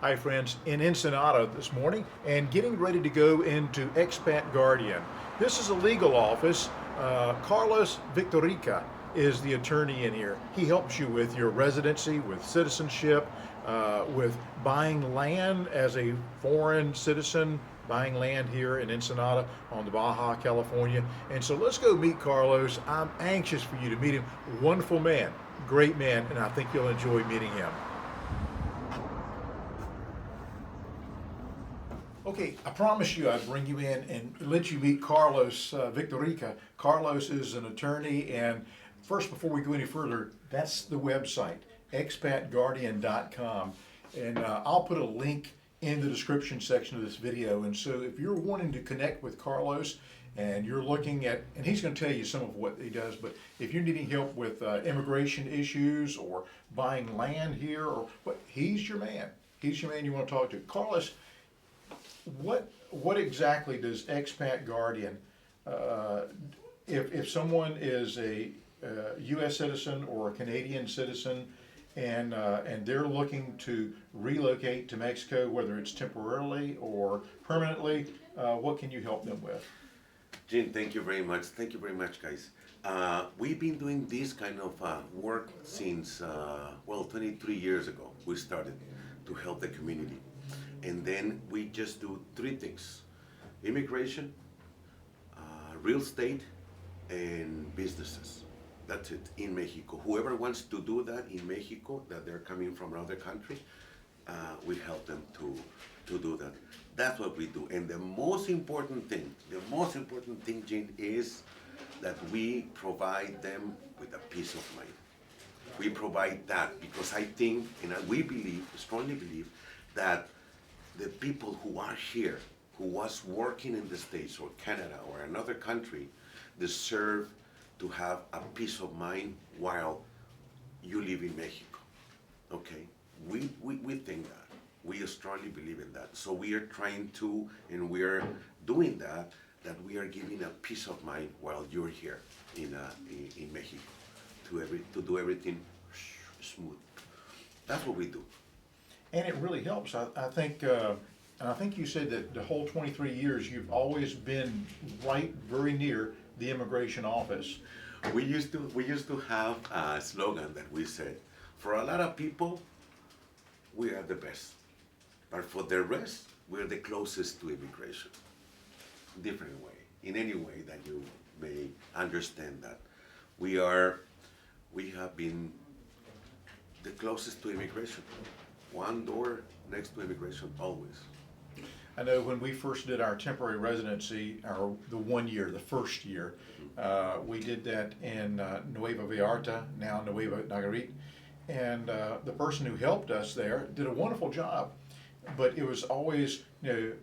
Hi, friends, in Ensenada this morning and getting ready to go into Expat Guardian. This is a legal office. Carlos Victorica is the attorney in here. He helps you with your residency, with citizenship, with buying land as a foreign citizen, buying land here in Ensenada on the Baja, California. And so let's go meet Carlos. I'm anxious for you to meet him. Wonderful man, great man, and I think you'll enjoy meeting him. Okay, I promised you I'd bring you in and let you meet Carlos Victorica. Carlos is an attorney, and first, before we go any further, that's the website, expatguardian.com. And I'll put a link in the description section of this video. And so if you're wanting to connect with Carlos and you're looking at, and he's going to tell you some of what he does, but if you're needing help with immigration issues or buying land here, or what, he's your man. He's your man you want to talk to. Carlos, what exactly does Expat Guardian, uh, if someone is a U.S. citizen or a Canadian citizen and they're looking to relocate to Mexico, whether it's temporarily or permanently, what can you help them with? Jim, thank you very much. Thank you very much, guys. We've been doing this kind of work since, 23 years ago. We started to help the community. And then we just do three things: immigration, real estate, and businesses. That's it in Mexico. Whoever wants to do that in Mexico, that they're coming from another country, we help them to do that. That's what we do. And the most important thing, Gene, is that we provide them with a peace of mind. We provide that because I think, and we believe, strongly believe, that the people who are here, who was working in the States or Canada or another country, deserve to have a peace of mind while you live in Mexico. Okay? We think that. We strongly believe in that. So we are trying to, and we are doing that, that we are giving a peace of mind while you're here in Mexico to do everything smooth. That's what we do. And it really helps. I think, and I think you said that the whole 23 years you've always been right, very near the immigration office. We used to have a slogan that we said, for a lot of people, we are the best, but for the rest, we're the closest to immigration. Different way, in any way that you may understand that. We are, we have been the closest to immigration. One door next to immigration, always. I know when we first did our temporary residency, the 1 year, the first year, we did that in Nueva Vallarta, now Nueva Nayarit, and the person who helped us there did a wonderful job. But it was always, you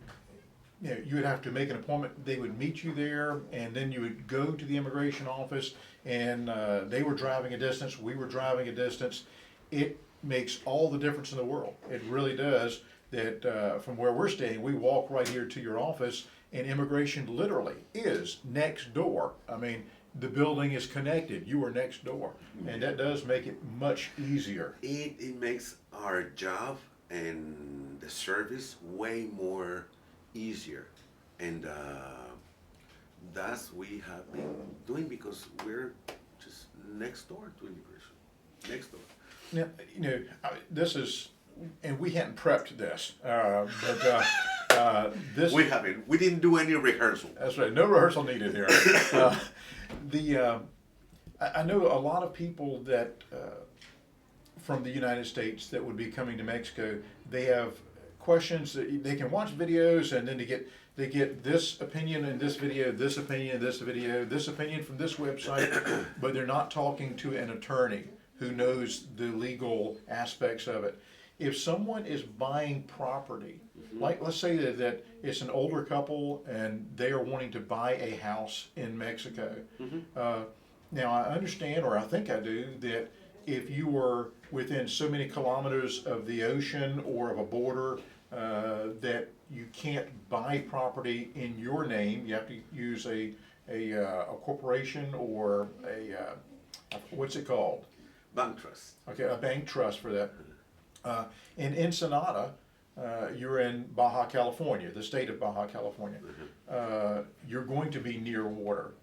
would have to make an appointment. They would meet you there, and then you would go to the immigration office, and they were driving a distance. We were driving a distance. It makes all the difference in the world. It really does. That from where we're staying, we walk right here to your office, and immigration literally is next door. I mean, the building is connected. You are next door, and that does make it much easier. It makes our job and the service way more easier. And that's we have been doing because we're just next door to immigration. Next door. Now, this is, and we hadn't prepped this, but this. We haven't. We didn't do any rehearsal. That's right. No rehearsal needed here. Uh, I know a lot of people that from the United States that would be coming to Mexico. They have questions that they can watch videos, and then they get this opinion in this video, this opinion in this video, this opinion from this website, but they're not talking to an attorney who knows the legal aspects of it. If someone is buying property, like let's say that it's an older couple and they are wanting to buy a house in Mexico. Now I understand, or I think I do, that if you were within so many kilometers of the ocean or of a border, that you can't buy property in your name. You have to use a corporation or what's it called? Bank trust. Okay, a bank trust for that. In Ensenada, you're in Baja California, the state of Baja California. You're going to be near water.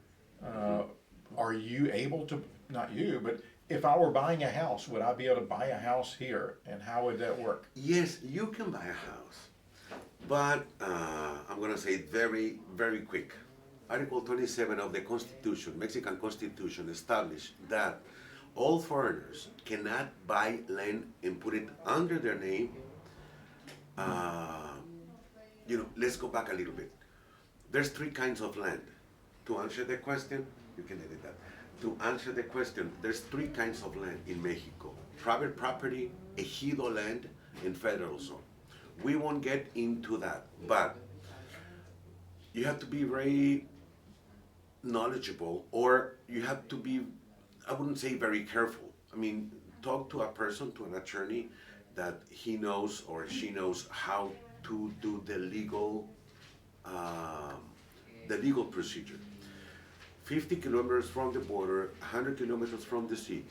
Are you able to, not you, but if I were buying a house, would I be able to buy a house here? And how would that work? Yes, you can buy a house, but I'm going to say it very, very quick. Article 27 of the Constitution, Mexican Constitution, established that all foreigners cannot buy land and put it under their name. Let's go back a little bit. There's three kinds of land. To answer the question, you can edit that. To answer the question, there's three kinds of land in Mexico: private property, ejido land, and federal zone. We won't get into that, but you have to be very knowledgeable, or you have to be, I wouldn't say very careful. I mean, talk to a person, to an attorney, that he knows or she knows how to do the legal procedure. 50 kilometers from the border, 100 kilometers from the sea.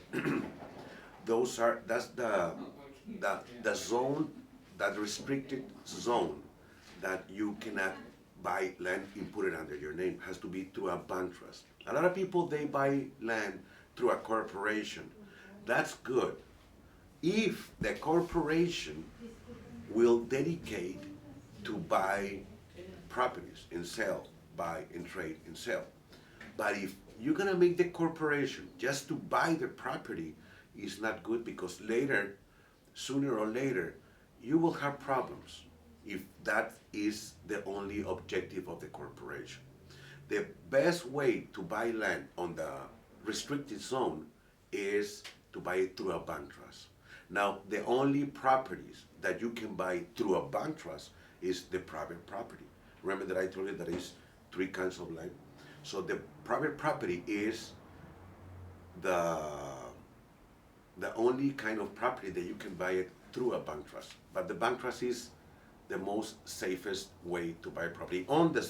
That's the zone, that restricted zone, that you cannot buy land and put it under your name. It has to be through a bank trust. A lot of people, they buy land through a corporation. That's good if the corporation will dedicate to buy properties and sell, buy and trade and sell. But if you're gonna make the corporation just to buy the property, it's not good, because later, sooner or later, you will have problems if that is the only objective of the corporation. The best way to buy land on the restricted zone is to buy it through a bank trust. Now, the only properties that you can buy through a bank trust is the private property. Remember that I told you that is three kinds of land? So the private property is the only kind of property that you can buy it through a bank trust. But the bank trust is the most safest way to buy property on the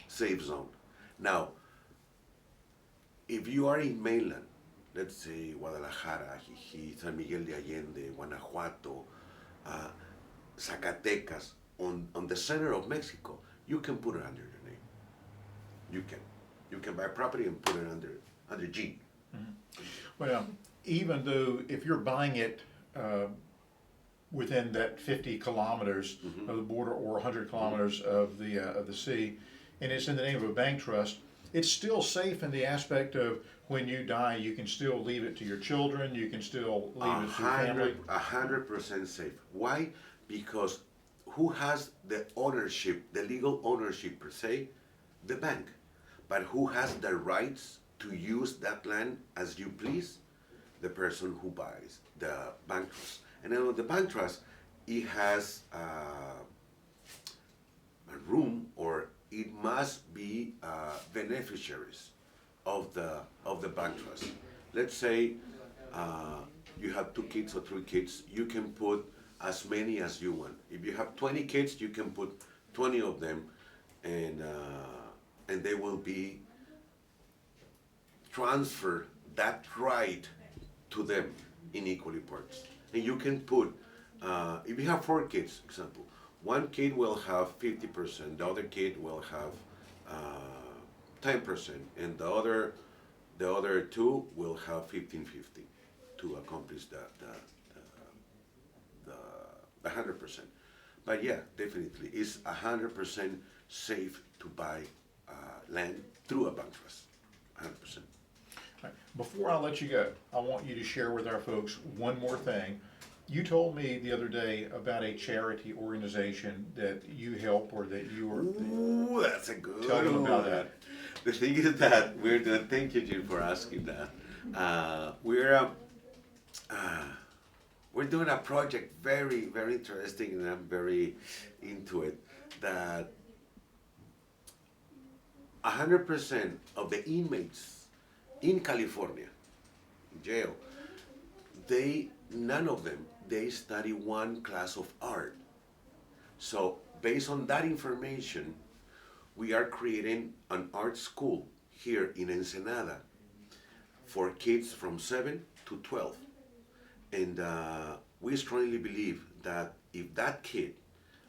safe zone. Now, if you are in mainland, let's say Guadalajara, Jijí, San Miguel de Allende, Guanajuato, Zacatecas, on the center of Mexico, you can put it under your name. You can buy property and put it under G. Well, even though if you're buying it within that 50 kilometers of the border or 100 kilometers of the sea, and it's in the name of a bank trust, it's still safe in the aspect of when you die, you can still leave it to your children, you can still leave it to your family. 100% safe. Why? Because who has the ownership, the legal ownership per se? The bank. But who has the rights to use that land as you please? The person who buys the bank trust. And then with the bank trust, it has a room, or it must be beneficiaries of the bank trust. Let's say you have 2 kids or 3 kids, you can put as many as you want. If you have 20 kids, you can put 20 of them, and they will be transfer that right to them in equally parts. And you can put, if you have 4 kids, example, one kid will have 50%, the other kid will have 10%, and the other 2 will have 15-50 to accomplish the 100%. But yeah, definitely, it's 100% safe to buy land through a bank trust, 100%. Right. Before I let you go, I want you to share with our folks one more thing. You told me the other day about a charity organization that you help, or that you were. Ooh, that's a good Tell them about one. that. The thing is that we're doing, thank you, Jim, for asking that. We're doing a project very, very interesting, and I'm very into it, that 100% of the inmates in California, in jail, none of them, they study one class of art. So based on that information, we are creating an art school here in Ensenada for kids from 7 to 12. And we strongly believe that if that kid,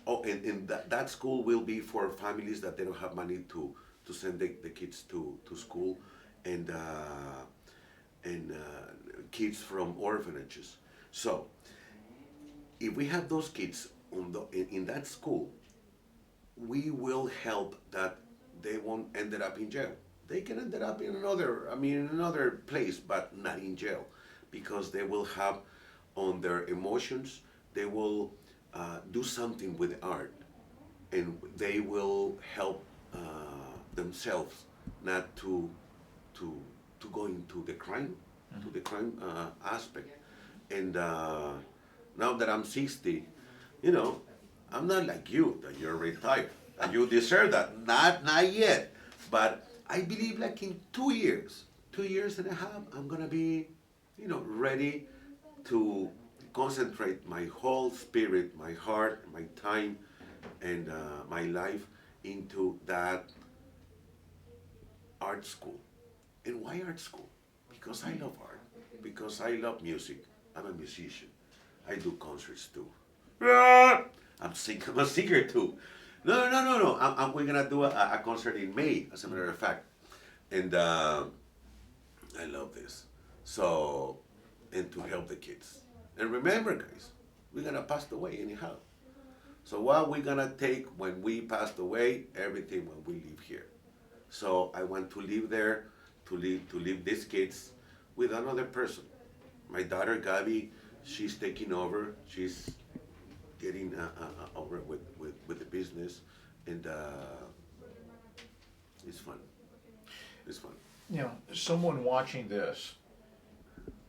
and that school will be for families that they don't have money to send the kids to school, and kids from orphanages. So if we have those kids in that school, we will help that they won't end up in jail. They can end up in another place, but not in jail, because they will have on their emotions, they will do something with art, and they will help themselves not to go into the crime, to the crime aspect. And now that I'm 60, you know, I'm not like you, that you're retired. And you deserve that. Not yet. But I believe like in 2 years, 2 years and a half, I'm gonna be, ready to concentrate my whole spirit, my heart, my time, and my life into that art school. And why art school? Because I love art. Because I love music. I'm a musician. I do concerts too. I'm a singer too. No. We're gonna do a concert in May, as a matter of fact. And I love this. So, and to help the kids. And remember, guys, we're gonna pass away anyhow. So what we're gonna take when we passed away, everything when we live here. So I want to live there, to leave these kids with another person. My daughter Gabby, she's taking over. She's getting over with the business, and it's fun. It's fun. Someone watching this,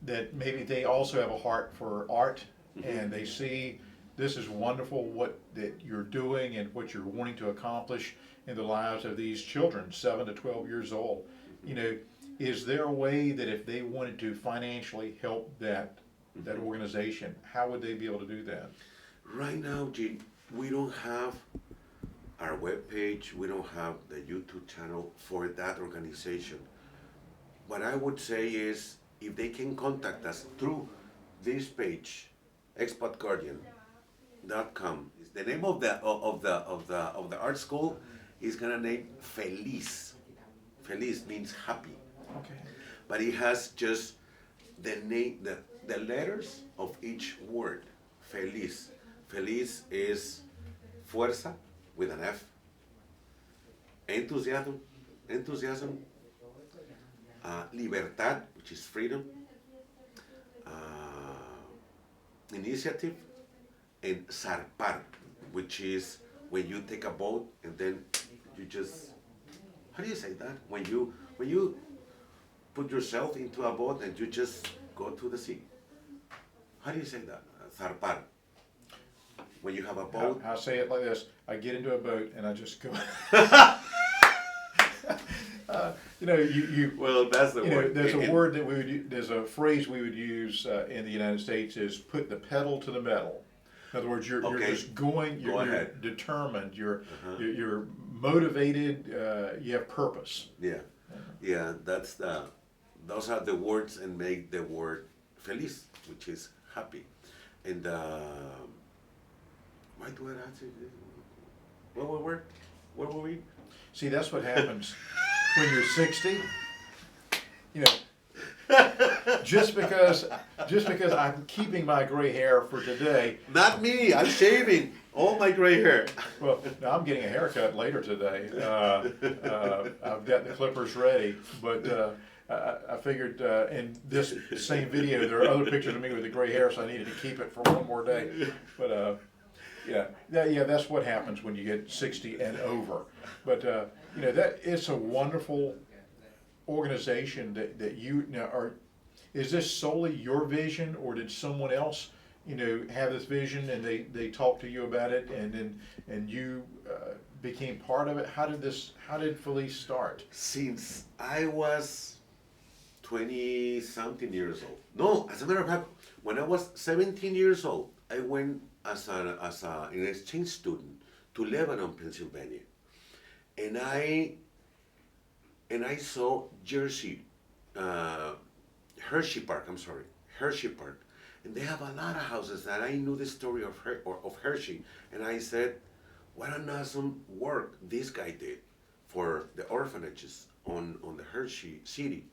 that maybe they also have a heart for art, and they see this is wonderful what that you're doing and what you're wanting to accomplish in the lives of these children, 7 to 12 years old. Is there a way that if they wanted to financially help that organization, how would they be able to do that? Right now, Gene, we don't have our webpage, we don't have the YouTube channel for that organization. What I would say is, if they can contact us through this page, expatguardian.com. The name of the art school is gonna name Feliz. Feliz means happy. Okay. But it has just the name, the letters of each word. Feliz. Feliz is fuerza with an F. Enthusiasm. Libertad, which is freedom. Initiative, and zarpar, which is when you take a boat and then you just, how do you say that? When you put yourself into a boat and you just go to the sea. How do you say that? Zarpar. When you have a boat. I say it like this: I get into a boat and I just go. Well, that's the word. There's a word that there's a phrase we would use in the United States is put the pedal to the metal. In other words, you're just going. You're determined. You're motivated. You have purpose. Yeah. Those are the words and make the word feliz, which is happy. And why do I answer this? Where were we? See, that's what happens when you're 60. Just because I'm keeping my gray hair for today. Not me. I'm shaving all my gray hair. Well, now I'm getting a haircut later today. I've got the clippers ready, but I figured in this same video there are other pictures of me with the gray hair, so I needed to keep it for one more day. But that's what happens when you get 60 and over. But that it's a wonderful organization that you now are. Is this solely your vision, or did someone else, have this vision and they talked to you about it, and you became part of it? How did Feliz start? Since I was 20-something years old. No, as a matter of fact, when I was 17 years old, I went as an exchange student to Lebanon, Pennsylvania, and I saw Hershey Park, And they have a lot of houses. And I knew the story of Hershey. And I said, what an awesome work this guy did for the orphanages on the Hershey city.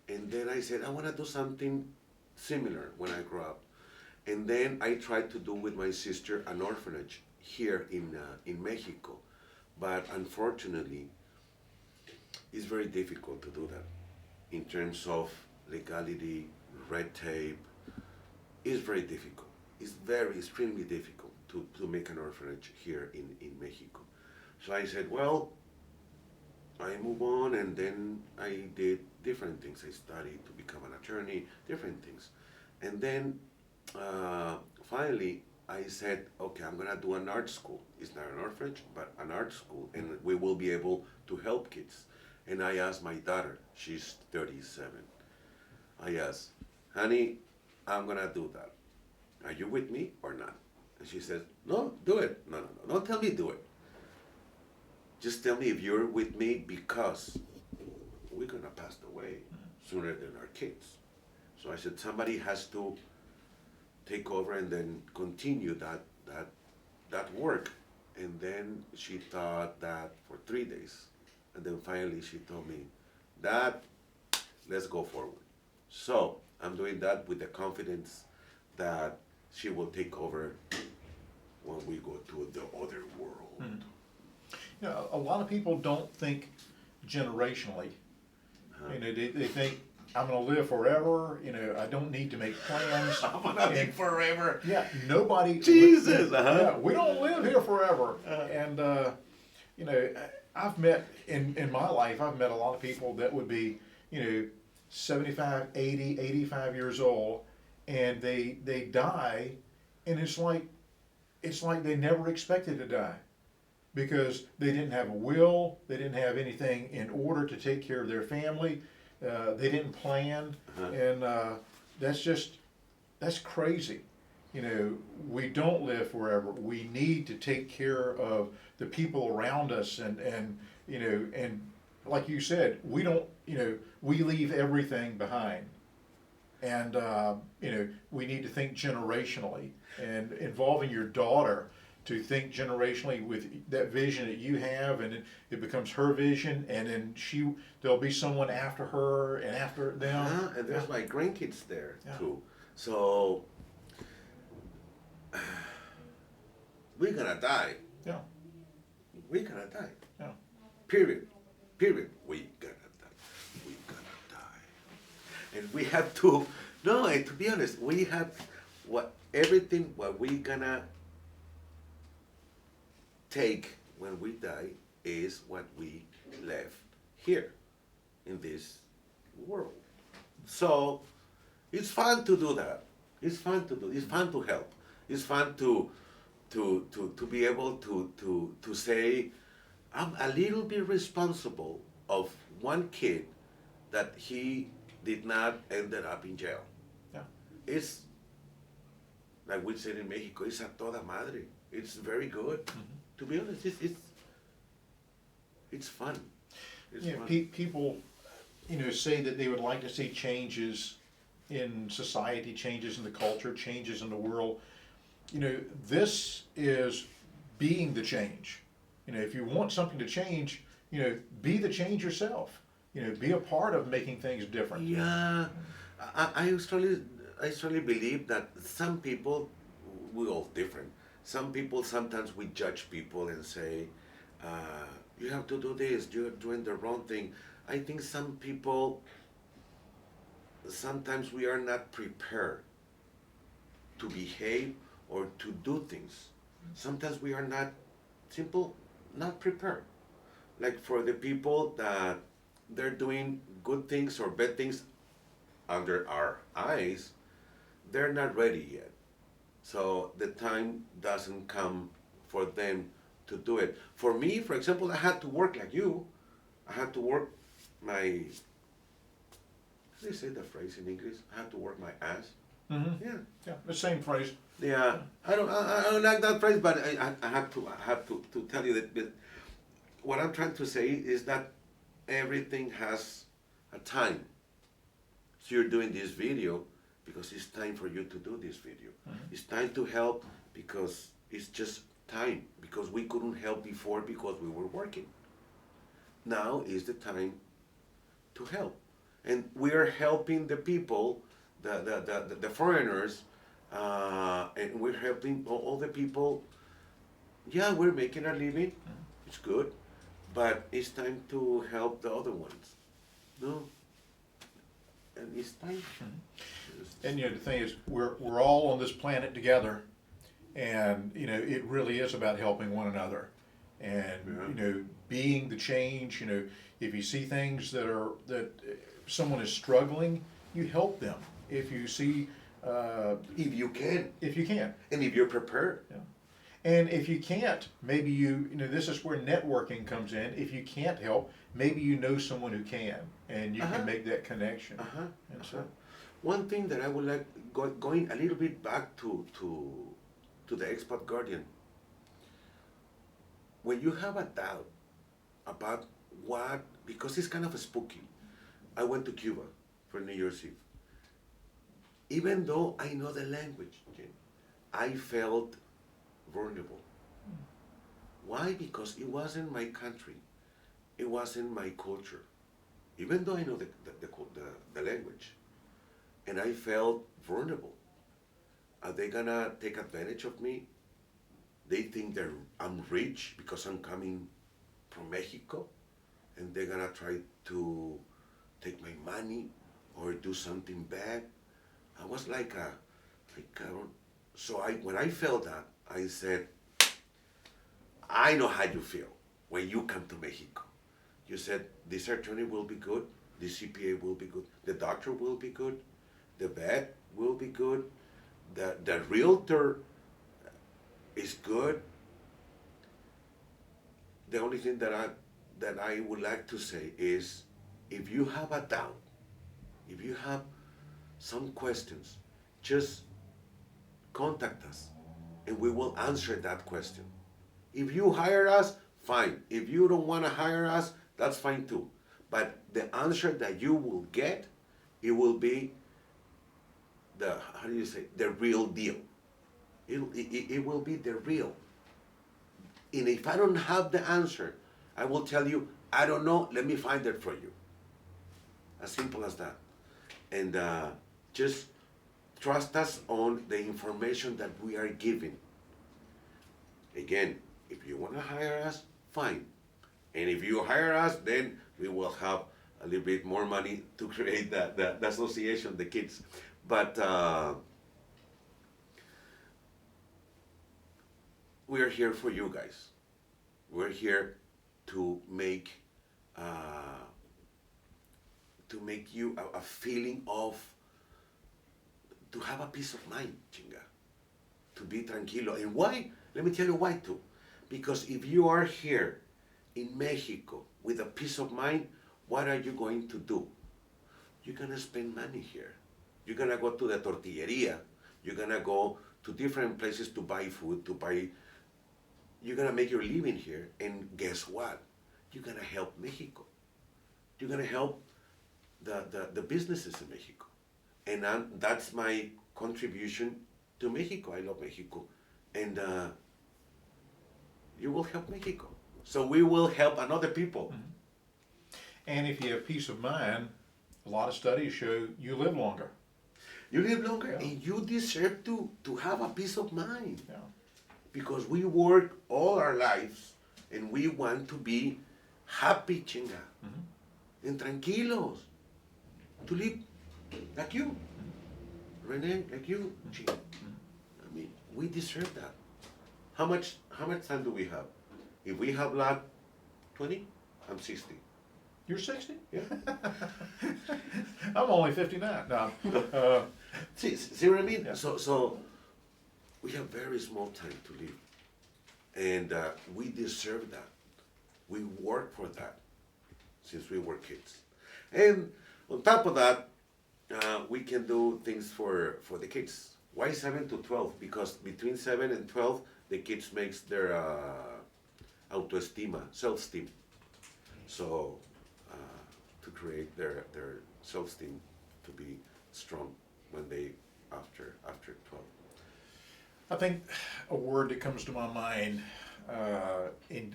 And then I said, I want to do something similar when I grow up. And then I tried to do with my sister an orphanage here in Mexico. But unfortunately, it's very difficult to do that in terms of legality, red tape. It's very difficult. It's very extremely difficult to make an orphanage here in Mexico. So I said, well, I move on, and then I did different things. I studied to become an attorney, different things. And then finally I said, okay, I'm gonna do an art school. It's not an orphanage, but an art school, and we will be able to help kids. And I asked my daughter, she's 37. I asked, honey, I'm gonna do that. Are you with me or not? And she says, no, do it. No, don't tell me do it. Just tell me if you're with me, because we're gonna pass away sooner than our kids. So I said, somebody has to take over and then continue that work. And then she thought that for 3 days. And then finally she told me, Dad, let's go forward. So I'm doing that with the confidence that she will take over when we go to the other world. Mm. You know, a lot of people don't think generationally. You know, they think, I'm gonna live forever, you know, I don't need to make plans. I'm gonna live forever. Yeah, nobody. Jesus, Yeah, we don't live here forever. And, you know, I've met, in my life, I've met a lot of people that would be, you know, 75, 80, 85 years old, and they die, and it's like they never expected to die, because they didn't have a will, they didn't have anything in order to take care of their family, they didn't plan, and that's crazy. You know, we don't live forever. We need to take care of the people around us, and you know, and like you said, we don't, you know, we leave everything behind, and you know, we need to think generationally, and involving your daughter to think generationally with that vision that you have, and it becomes her vision, and then there'll be someone after her and after them. And there's my grandkids there Yeah. too. So we're gonna die. Yeah. We're gonna die. Yeah. Period. We gonna die. We gonna die. And we have to, no, and to be honest, we have what we gonna take when we die is what we left here in this world. So it's fun to do that. It's fun to help. It's fun to be able to say, I'm a little bit responsible of one kid that he did not ended up in jail. Yeah. It's, like we said in Mexico, it's a toda madre. It's very good. Mm-hmm. To be honest, it's fun. It's You know, fun. people, you know, say that they would like to see changes in society, changes in the culture, changes in the world. You know, this is being the change. You know, if you want something to change, you know, be the change yourself. You know, be a part of making things different. Yeah, I strongly believe that some people, we're all different. Some people, sometimes we judge people and say, you have to do this, you're doing the wrong thing. I think some people, sometimes we are not prepared to behave or to do things. Sometimes we are not prepared. Like for the people that they're doing good things or bad things under our eyes, they're not ready yet. So the time doesn't come for them to do it. For me, for example, I had to work like you. I had to work my, how do they say the phrase in English? I had to work my ass. Mm-hmm. Yeah. Yeah, the same phrase. Yeah, I don't like that phrase, but I have to tell you that what I'm trying to say is that everything has a time. So you're doing this video because it's time for you to do this video. Mm-hmm. It's time to help because it's just time, because we couldn't help before because we were working. Now is the time to help. And we are helping the people, the foreigners, and we're helping all the people. Yeah, we're making a living, it's good, but it's time to help the other ones. No? And it's time. And the thing is, we're all on this planet together, and it really is about helping one another, and being the change. If you see things that someone is struggling, you help them. If you see, If you can, and if you're prepared. yeah. And if you can't, maybe this is where networking comes in. If you can't help, maybe you know someone who can, and you can make that connection. And so, one thing that I would like, going a little bit back to the Expat Guardian, when you have a doubt about what, because it's kind of spooky. I went to Cuba for New Year's Eve. Even though I know the language, I felt vulnerable. Why? Because it wasn't my country. It wasn't my culture. Even though I know the language. And I felt vulnerable. Are they gonna take advantage of me? They think I'm rich because I'm coming from Mexico, and they're gonna try to take my money or do something bad. I was so when I felt that, I said, I know how you feel when you come to Mexico. You said, this attorney will be good, the CPA will be good, the doctor will be good, the vet will be good, the realtor is good. The only thing that I would like to say is, if you have a doubt, if you have some questions, just contact us and we will answer that question. If you hire us, fine. If you don't want to hire us, that's fine too. But the answer that you will get, it will be the real deal. It will be the real. And if I don't have the answer, I will tell you, I don't know, let me find it for you. As simple as that. And just trust us on the information that we are giving. Again, if you want to hire us, fine. And if you hire us, then we will have a little bit more money to create the association, the kids. But we are here for you guys. We're here to make you a feeling of, to have a peace of mind, chinga. To be tranquilo. And why? Let me tell you why too. Because if you are here in Mexico with a peace of mind, what are you going to do? You're gonna spend money here. You're gonna go to the tortilleria. You're gonna go to different places to buy food, you're gonna make your living here, and guess what? You're gonna help Mexico. You're gonna help the businesses in Mexico. And that's my contribution to Mexico. I love Mexico. And you will help Mexico. So we will help another people. And if you have peace of mind, a lot of studies show you live longer. You live longer, Yeah. and you deserve to have a peace of mind. Yeah. Because we work all our lives, and we want to be happy, chinga. And tranquilos. To live like you. Rene, like you. Chinga. I mean, we deserve that. How much time do we have? If we have like 20, I'm 60. You're 60? Yeah. I'm only 59. No. See what I mean? Yeah. So we have very small time to live. And we deserve that. We work for that since we were kids. And on top of that, we can do things for the kids. Why 7 to 12? Because between 7 and 12, the kids makes their autoestima, self-esteem. So to create their self-esteem to be strong. when they after 12. I think a word that comes to my mind in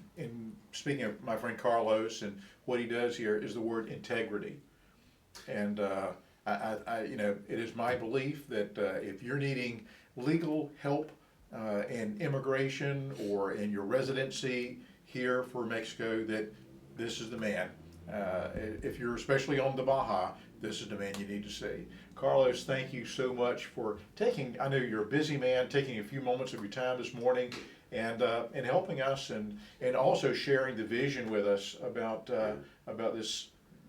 speaking of my friend Carlos and what he does here is the word integrity. And it is my belief that if you're needing legal help in immigration or in your residency here for Mexico, that this is the man. If you're especially on the Baja, this is the man you need to see. Carlos, thank you so much for taking, I know you're a busy man, taking a few moments of your time this morning and helping us and also sharing the vision with us about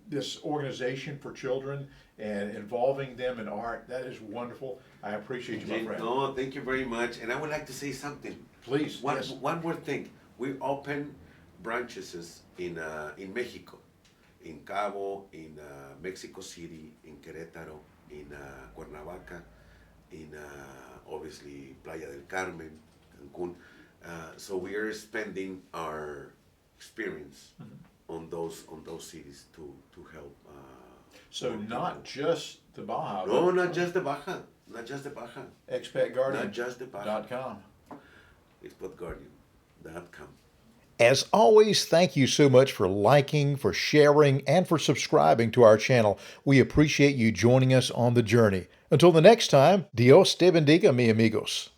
this organization for children and involving them in art. That is wonderful. I appreciate you, my friend. No, thank you very much. And I would like to say something. Please, yes. One more thing. We open branches in Mexico, in Cabo, in Mexico City, in Querétaro, in Cuernavaca, in obviously Playa del Carmen, Cancun. So we are spending our experience on those cities to help. So not just the Baja. No, not just the Baja. Not just the Baja. Expat Guardian. Not just the Baja. .com. ExpatGuardian.com. As always, thank you so much for liking, for sharing, and for subscribing to our channel. We appreciate you joining us on the journey. Until the next time, Dios te bendiga, mi amigos.